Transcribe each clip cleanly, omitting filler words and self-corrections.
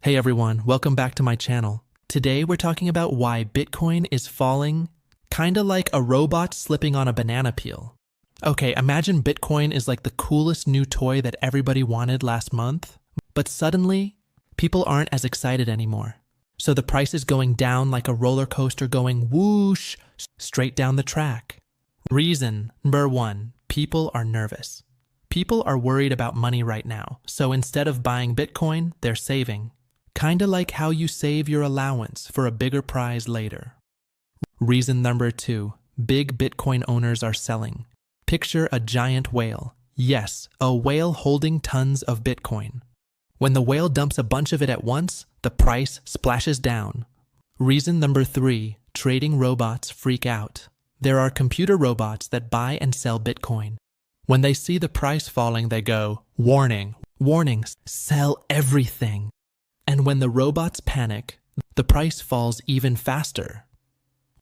Hey everyone, welcome back to my channel. Today we're talking about why Bitcoin is falling, kinda like a robot slipping on a banana peel. Okay, imagine Bitcoin is like the coolest new toy that everybody wanted last month, but suddenly, people aren't as excited anymore. So the price is going down like a roller coaster going whoosh straight down the track. Reason number one, people are nervous. People are worried about money right now, so instead of buying Bitcoin, they're saving. Kinda like how you save your allowance for a bigger prize later. Reason number two, big Bitcoin owners are selling. Picture a giant whale. Yes, a whale holding tons of Bitcoin. When the whale dumps a bunch of it at once, the price splashes down. Reason number three, trading robots freak out. There are computer robots that buy and sell Bitcoin. When they see the price falling, they go, warning, warnings, sell everything. And when the robots panic, the price falls even faster.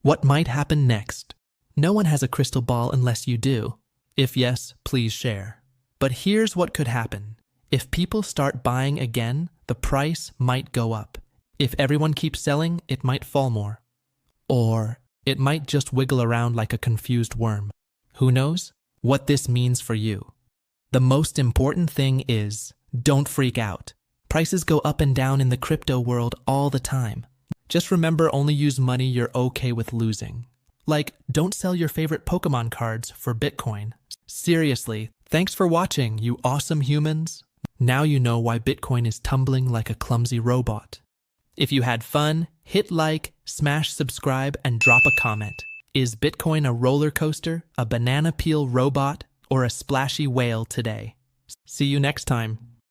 What might happen next? No one has a crystal ball unless you do. If yes, please share. But here's what could happen. If people start buying again, the price might go up. If everyone keeps selling, it might fall more. Or it might just wiggle around like a confused worm. Who knows what this means for you? The most important thing is, don't freak out. Prices go up and down in the crypto world all the time. Just remember, only use money you're okay with losing. Like, don't sell your favorite Pokemon cards for Bitcoin. Seriously, thanks for watching, you awesome humans. Now you know why Bitcoin is tumbling like a clumsy robot. If you had fun, hit like, smash subscribe, and drop a comment. Is Bitcoin a roller coaster, a banana peel robot, or a splashy whale today? See you next time.